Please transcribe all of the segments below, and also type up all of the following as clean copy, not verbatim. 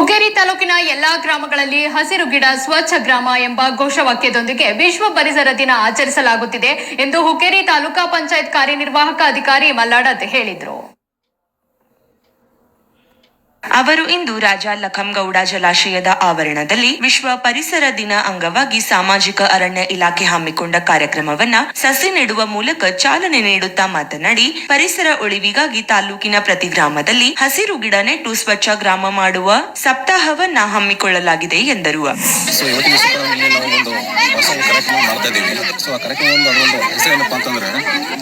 ಹುಕ್ಕೇರಿ ತಾಲೂಕಿನ ಎಲ್ಲಾ ಗ್ರಾಮಗಳಲ್ಲಿ ಹಸಿರು ಗಿಡ ಸ್ವಚ್ಛ ಗ್ರಾಮ ಎಂಬ ಘೋಷವಾಕ್ಯದೊಂದಿಗೆ ವಿಶ್ವ ಪರಿಸರ ದಿನ ಆಚರಿಸಲಾಗುತ್ತಿದೆ ಎಂದು ಹುಕ್ಕೇರಿ ತಾಲೂಕಾ ಪಂಚಾಯತ್ ಕಾರ್ಯನಿರ್ವಾಹಕ ಅಧಿಕಾರಿ ಮಲ್ಲಾಡತ್ ಹೇಳಿದರು. ಅವರು ಇಂದು ರಾಜ ಲಖಂಗೌಡ ಜಲಾಶಯದ ಆವರಣದಲ್ಲಿ ವಿಶ್ವ ಪರಿಸರ ದಿನ ಅಂಗವಾಗಿ ಸಾಮಾಜಿಕ ಅರಣ್ಯ ಇಲಾಖೆ ಹಮ್ಮಿಕೊಂಡ ಕಾರ್ಯಕ್ರಮವನ್ನ ಸಸಿ ನೆಡುವ ಮೂಲಕ ಚಾಲನೆ ನೀಡುತ್ತಾ ಮಾತನಾಡಿ, ಪರಿಸರ ಉಳಿವಿಗಾಗಿ ತಾಲೂಕಿನ ಪ್ರತಿ ಗ್ರಾಮದಲ್ಲಿ ಹಸಿರು ಗಿಡ ನೆಟ್ಟು ಸ್ವಚ್ಛ ಗ್ರಾಮ ಮಾಡುವ ಸಪ್ತಾಹವನ್ನ ಹಮ್ಮಿಕೊಳ್ಳಲಾಗಿದೆ ಎಂದರು.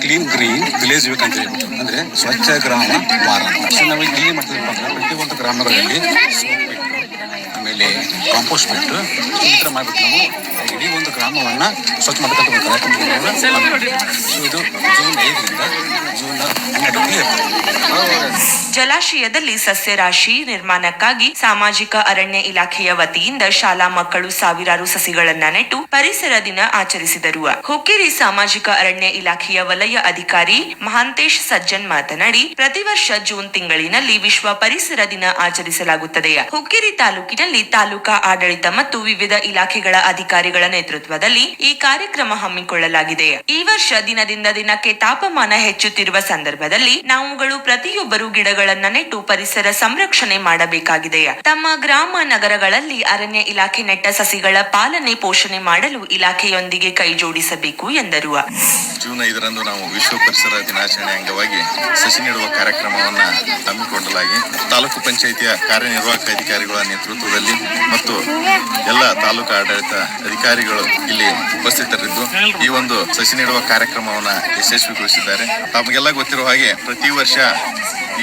ಕ್ಲೀನ್ ಗ್ರೀನ್ ವಿಲೇಜ್ ವೀಕ್ ಅಂತ ಹೇಳ್ಬಿಟ್ಟು ಅಂದ್ರೆ ಸ್ವಚ್ಛ ಗ್ರಾಮ ವಾರ. ನಾವು ಇಲ್ಲಿ ಮಾಡ್ತಿದ್ವಿ ಪ್ರತಿಯೊಂದು ಗ್ರಾಮಗಳಲ್ಲಿ ಆಮೇಲೆ ಕಾಂಪೋಸ್ಟ್ ಬಿಟ್ಟು ಈ ಥರ ಮಾಡ್ಬಿಟ್ಟು ನಾವು ಇಡೀ ಒಂದು ಗ್ರಾಮವನ್ನ ಸ್ವಚ್ಛ ಮಾಡತಕ್ಕಂಥ ಕಾರ್ಯಕ್ರಮ. ಇದು ಜೂನ್ 5ರಿಂದ ಜೂನ್ 12 ಜಲಾಶಯದಲ್ಲಿ ಸಸ್ಯ ರಾಶಿ ನಿರ್ಮಾಣಕ್ಕಾಗಿ ಸಾಮಾಜಿಕ ಅರಣ್ಯ ಇಲಾಖೆಯ ವತಿಯಿಂದ ಶಾಲಾ ಮಕ್ಕಳು ಸಾವಿರಾರು ಸಸಿಗಳನ್ನ ನೆಟ್ಟು ಪರಿಸರ ದಿನ ಆಚರಿಸಿದರು. ಹುಕ್ಕೇರಿ ಸಾಮಾಜಿಕ ಅರಣ್ಯ ಇಲಾಖೆಯ ವಲಯ ಅಧಿಕಾರಿ ಮಹಾಂತೇಶ್ ಸಜ್ಜನ್ ಮಾತನಾಡಿ, ಪ್ರತಿ ವರ್ಷ ಜೂನ್ ತಿಂಗಳಿನಲ್ಲಿ ವಿಶ್ವ ಪರಿಸರ ದಿನ ಆಚರಿಸಲಾಗುತ್ತದೆ. ಹುಕ್ಕೇರಿ ತಾಲೂಕಿನಲ್ಲಿ ತಾಲೂಕಾ ಆಡಳಿತ ಮತ್ತು ವಿವಿಧ ಇಲಾಖೆಗಳ ಅಧಿಕಾರಿಗಳ ನೇತೃತ್ವದಲ್ಲಿ ಈ ಕಾರ್ಯಕ್ರಮ ಹಮ್ಮಿಕೊಳ್ಳಲಾಗಿದೆ. ಈ ವರ್ಷ ದಿನದಿಂದ ದಿನಕ್ಕೆ ತಾಪಮಾನ ಹೆಚ್ಚುತ್ತಿರುವ ಸಂದರ್ಭದಲ್ಲಿ ನಾವುಗಳು ಪ್ರತಿಯೊಬ್ಬರು ಗಿಡಗಳನ್ನ ನೆಟ್ಟು ಪರಿಸರ ಸಂರಕ್ಷಣೆ ಮಾಡಬೇಕಾಗಿದೆ. ತಮ್ಮ ಗ್ರಾಮ ನಗರಗಳಲ್ಲಿ ಅರಣ್ಯ ಇಲಾಖೆ ನೆಟ್ಟ ಸಸಿಗಳ ಪಾಲನೆ ಪೋಷಣೆ ಮಾಡಲು ಇಲಾಖೆಯೊಂದಿಗೆ ಕೈ ಜೋಡಿಸಬೇಕು ಎಂದರು. ಜೂನ್ 5ರಂದು ನಾವು ವಿಶ್ವ ಪರಿಸರ ದಿನಾಚರಣೆ ಅಂಗವಾಗಿ ಸಸಿ ನೆಡುವ ಕಾರ್ಯಕ್ರಮವನ್ನ ಹಮ್ಮಿಕೊಳ್ಳಲಾಗಿ ತಾಲೂಕು ಪಂಚಾಯಿತಿಯ ಕಾರ್ಯನಿರ್ವಾಹಕ ಅಧಿಕಾರಿಗಳ ನೇತೃತ್ವದಲ್ಲಿ ಮತ್ತು ಎಲ್ಲ ತಾಲೂಕು ಆಡಳಿತ ಅಧಿಕಾರಿಗಳು ಇಲ್ಲಿ ಉಪಸ್ಥಿತರಿದ್ದು ಈ ಒಂದು ಸಸಿ ನೆಡುವ ಕಾರ್ಯಕ್ರಮವನ್ನ ಯಶಸ್ವಿಗೊಳಿಸಿದ್ದಾರೆ. ತಮಗೆಲ್ಲ ಗೊತ್ತಿರುವ ಹಾಗೆ ಪ್ರತಿ ವರ್ಷ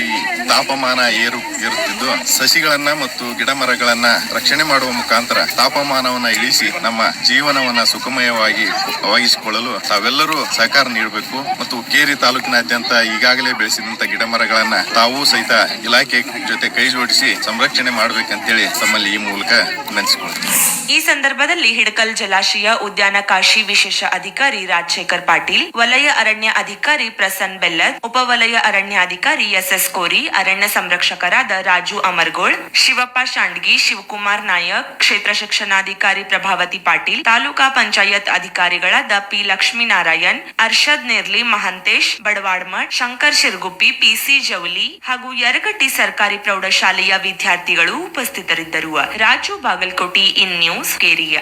ಈ ತಾಪಮಾನ ಏರುತ್ತಿದ್ದು ಸಸಿಗಳನ್ನ ಮತ್ತು ಗಿಡ ಮರಗಳನ್ನ ರಕ್ಷಣೆ ಮಾಡುವ ಮುಖಾಂತರ ತಾಪಮಾನವನ್ನ ಇಳಿಸಿ ನಮ್ಮ ಜೀವನವನ್ನ ಸುಖಮಯವಾಗಿಸಿಕೊಳ್ಳಲು ತಾವೆಲ್ಲರೂ ಸಹಕಾರ ನೀಡಬೇಕು ಮತ್ತು ಹುಕ್ಕೇರಿ ತಾಲೂಕಿನಾದ್ಯಂತ ಈಗಾಗಲೇ ಬೆಳೆಸಿದಂತ ಗಿಡ ಮರಗಳನ್ನ ತಾವು ಸಹಿತ ಇಲಾಖೆ ಜೊತೆ ಕೈ ಜೋಡಿಸಿ ಸಂರಕ್ಷಣೆ ಮಾಡಬೇಕಂತೇಳಿ ತಮ್ಮಲ್ಲಿ ಈ ಮೂಲಕ ವಿನಂತಿಸಿಕೊಳ್ಳುತ್ತೇವೆ. ಈ ಸಂದರ್ಭದಲ್ಲಿ ಹಿಡಕಲ್ ಜಲಾಶಯ ಉದ್ಯಾನ ಕಾಶಿ ವಿಶೇಷ ಅಧಿಕಾರಿ ರಾಜಶೇಖರ್ ಪಾಟೀಲ್, ವಲಯ ಅರಣ್ಯ ಅಧಿಕಾರಿ ಪ್ರಸನ್ನ ಬೆಲ್ಲದ್, ಉಪವಲಯ ಅರಣ್ಯ ಅಧಿಕಾರಿ ಎಸ್ ಕೋರಿ, ಅರಣ್ಯ ಸಂರಕ್ಷಕರಾದ ರಾಜು ಅಮರ್ಗೋಳ್, ಶಿವಪ್ಪ ಶಾಂಡ್ಗಿ, ಶಿವಕುಮಾರ್ ನಾಯಕ್, ಕ್ಷೇತ್ರ ಶಿಕ್ಷಣಾಧಿಕಾರಿ ಪ್ರಭಾವತಿ ಪಾಟೀಲ್, ತಾಲೂಕಾ ಪಂಚಾಯತ್ ಅಧಿಕಾರಿಗಳಾದ ಪಿ ಲಕ್ಷ್ಮೀನಾರಾಯಣ್, ಅರ್ಷದ್ ನೇರ್ಲಿ, ಮಹಂತೇಶ್ ಬಡವಾಡ್ಮಠ್, ಶಂಕರ್ ಶಿರ್ಗುಪ್ಪಿ, ಪಿಸಿ ಜವಲಿ ಹಾಗೂ ಯರಗಟ್ಟಿ ಸರ್ಕಾರಿ ಪ್ರೌಢಶಾಲೆಯ ವಿದ್ಯಾರ್ಥಿಗಳು ಉಪಸ್ಥಿತರಿದ್ದರು. Raju Bagalkoti, in news, ಕೇರಿಯ.